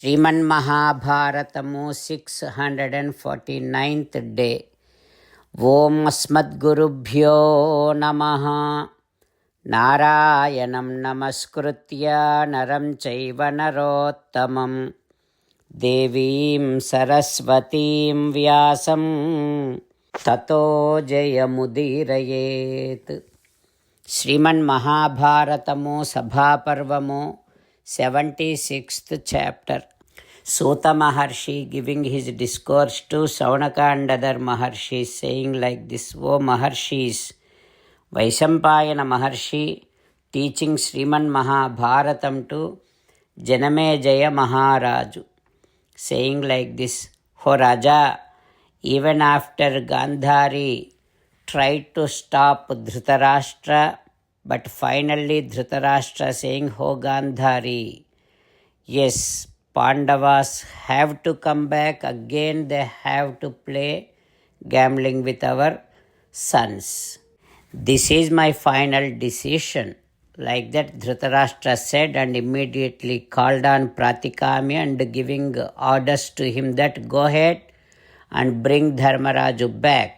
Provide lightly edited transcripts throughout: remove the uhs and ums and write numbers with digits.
ಶ್ರೀಮನ್ಮಹಾಭಾರತಮು 649th day. ಓಂ ಅಸ್ಮದ್ಗುರುಭ್ಯೋ ನಮಃ. ನಾರಾಯಣಂ ನಮಸ್ಕೃತ್ಯ ನರಂ ಚೈವ ನರೋತ್ತಮಂ ದೇವೀಂ ಸರಸ್ವತೀಂ ವ್ಯಾಸಂ ತತೋ ಜಯಮುದೀರಯೇತ್. ಶ್ರೀಮನ್ಮಹಾಭಾರತಮು ಸಭಾಪರ್ವಮು 76th chapter. Suta Maharshi giving his discourse to Saunaka and other Maharshis, saying like this: O Maharshis, Vaishampayana Maharshi teaching Sriman Mahabharatam to Janamejaya Maharaju, saying like this: O Raja, even after Gandhari tried to stop Dhritarashtra, but finally Dhritarashtra saying, "Ho Gandhari, yes, Pandavas have to come back again, they have to play gambling with our sons. This is my final decision." Like that Dhritarashtra said, and immediately called on Pratikami and giving orders to him that go ahead and bring Dharmaraju back.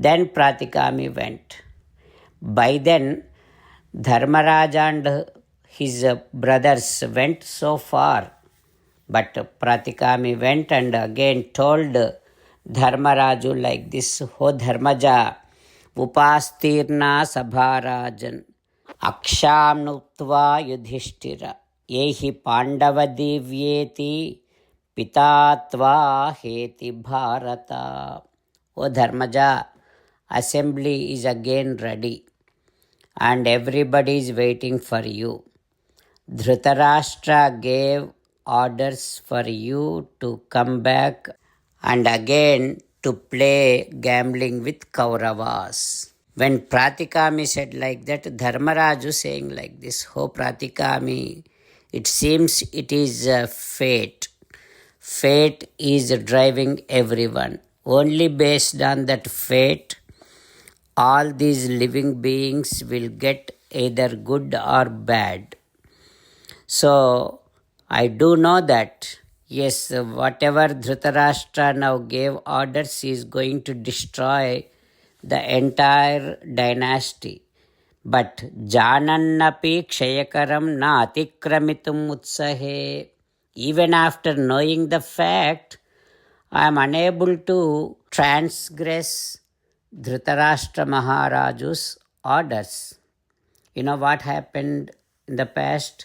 Then Pratikami went. By then, Dharmaraja and his brothers went so far, but Pratikami went and again told Dharmaraju like this: "O Dharmaja, upastirna sabharajan, aksham nuktva yudhishthira, yehi pandavadivyeti pitatva heti bharata." O Dharmaja, assembly is again ready and everybody is waiting for you. Dhritarashtra gave orders for you to come back and again to play gambling with Kauravas. When Pratikami said like that, Dharmaraju saying like this: "Oh Pratikami, it seems it is fate. Fate is driving everyone. Only based on that fate, all these living beings will get either good or bad. So, I do know that, yes, whatever Dhritarashtra now gave orders, he is going to destroy the entire dynasty. But janannapi kshayakaram na atikramitum utsahe." Even after knowing the fact, I am unable to transgress Dhritarashtra Maharaju's orders. You know what happened in the past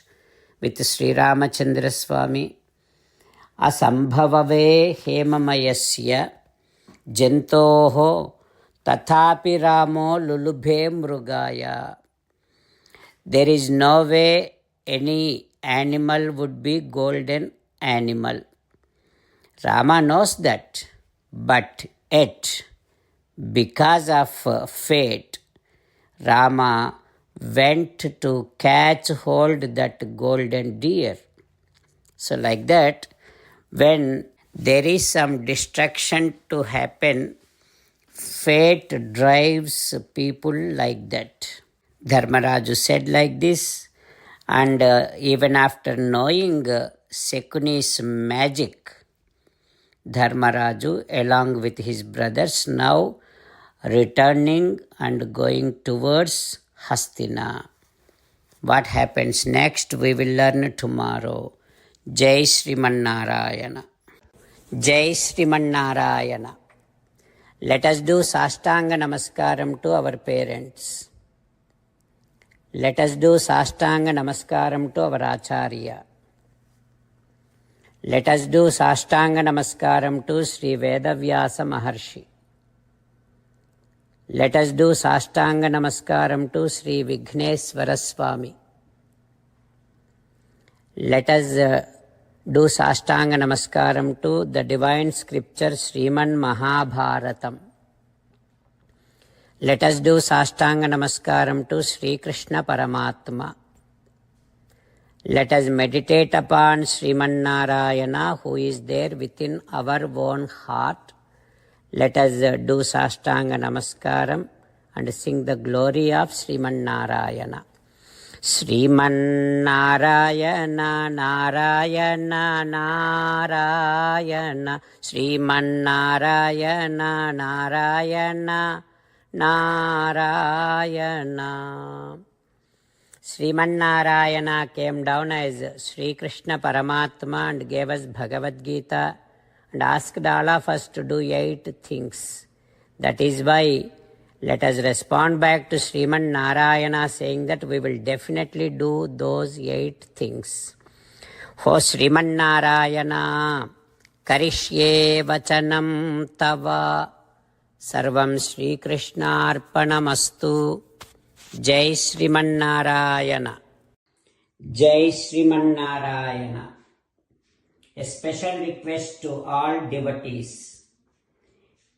with Sri Ramachandra Swami? Asambhavave hemamayasya jantoho tathapi ramo lulubhe mrugaya. There is no way any animal would be golden animal. Rama knows that, but yet, because of fate, Rama went to catch hold that golden deer. So like that, when there is some destruction to happen, fate drives people like that. Dharmaraju said like this, and even after knowing Shakuni's magic, Dharmaraju along with his brothers now returning and going towards Hastina. What happens next we will learn tomorrow. Jai Sriman Narayana. Jai Sriman Narayana. Let us do Sastanga Namaskaram to our parents. Let us do Sastanga Namaskaram to our Acharya. Let us do Sastanga Namaskaram to Sri Vedavyasa Maharshi. Let us do Sastanga Namaskaram to Sri Vighneshwara Swami. Let us do Sastanga Namaskaram to the divine scripture Sriman Mahabharatam. Let us do Sastanga Namaskaram to Sri Krishna Paramatma. Let us meditate upon Sriman Narayana who is there within our own heart. Let us do Sastanga Namaskaram and sing the glory of Sriman Narayana. Srimannarayana Narayana Narayana Srimannarayana Narayana Narayana. Srimanarayana came down as Sri Krishna Paramatma and gave us Bhagavad Gita and asked all of us to do 8 things. That is why let us respond back to Srimanarayana saying that we will definitely do those 8 things. O Srimanarayana, Karishye Vachanam Tava Sarvam Sri Krishna Arpanamastu. Jai Srimanarayana. Jai Srimanarayana. A special request to all devotees.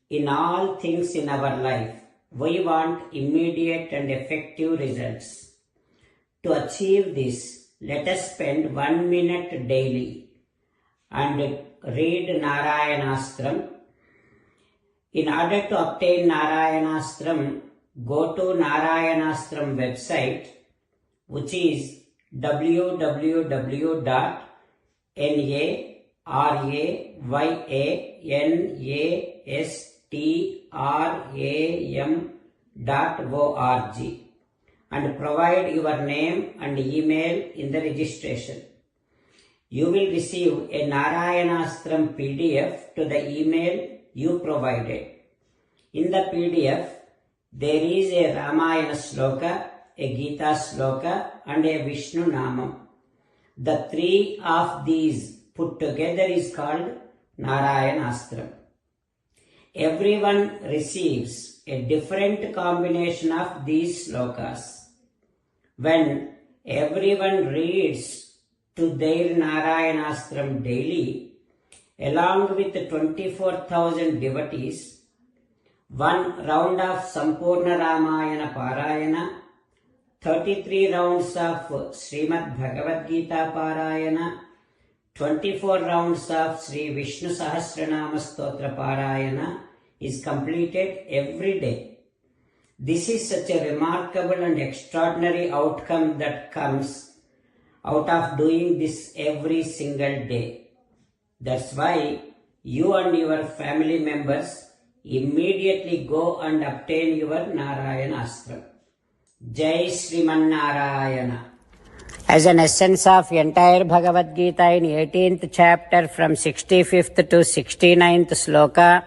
In all things in our life, we want immediate and effective results. To achieve this, let us spend 1 minute daily and read Narayanastram. In order to obtain Narayanastram, go to Narayanastram website, which is www.narayanastram.org and provide your name and email in the registration. You will receive a Narayanastram PDF to the email you provided. In the PDF, there is a Ramayana sloka, a Gita sloka and a Vishnu Namam. The 3 of these put together is called Narayanastram. Everyone receives a different combination of these slokas. When everyone reads to their Narayanastram daily, along with 24,000 devotees, 1 round of Sampurna Ramayana Parayana, 33 rounds of Srimad Bhagavad Gita Parayana, 24 rounds of Sri Vishnu Sahasranama Stotra Parayana is completed every day. This is such a remarkable and extraordinary outcome that comes out of doing this every single day. That's why you and your family members immediately go and obtain your Narayanastram. Jai Srimanarayana. As an essence of entire Bhagavad Gita in 18th chapter from 65th to 69th sloka,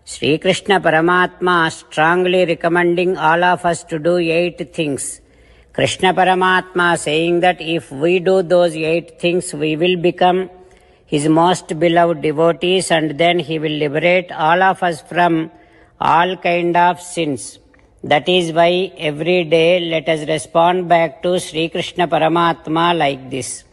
Sri Krishna Paramatma strongly recommending all of us to do 8 things. Krishna Paramatma saying that if we do those 8 things, we will become His most beloved devotees and then He will liberate all of us from all kind of sins. That is why every day let us respond back to Sri Krishna Paramatma like this.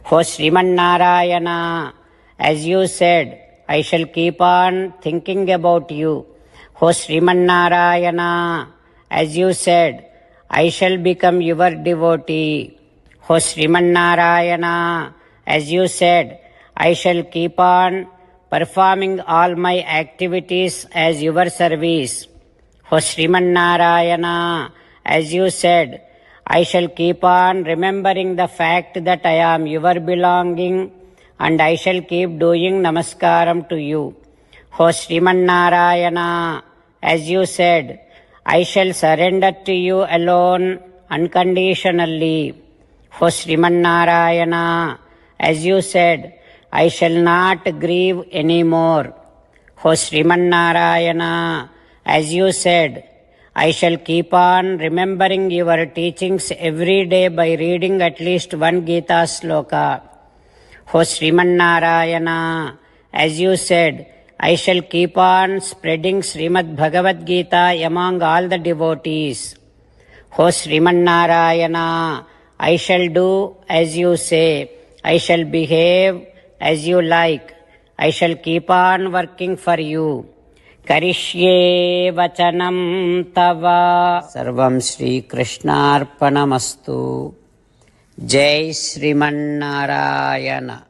O Srimanarayana, as you said, I shall keep on thinking about you. O Srimanarayana, as you said, I shall become your devotee. O Srimanarayana, as you said, I shall keep on performing all my activities as your service. O Srimanarayana, as you said, I shall keep on remembering the fact that I am your belonging and I shall keep doing namaskaram to you. O Srimanarayana, as you said, I shall surrender to you alone unconditionally. O Srimanarayana, as you said, I shall not grieve anymore. O Srimanarayana, as you said, I shall keep on remembering your teachings every day by reading at least 1 Gita sloka. O Srimanarayana, as you said, I shall keep on spreading Srimad Bhagavad Gita among all the devotees. O Srimanarayana, I shall do as you say. I shall behave as you like. I shall keep on working for you. Karishye Vachanam Tava. Sarvam Sri Krishnarpanamastu. Jai Srimanarayana.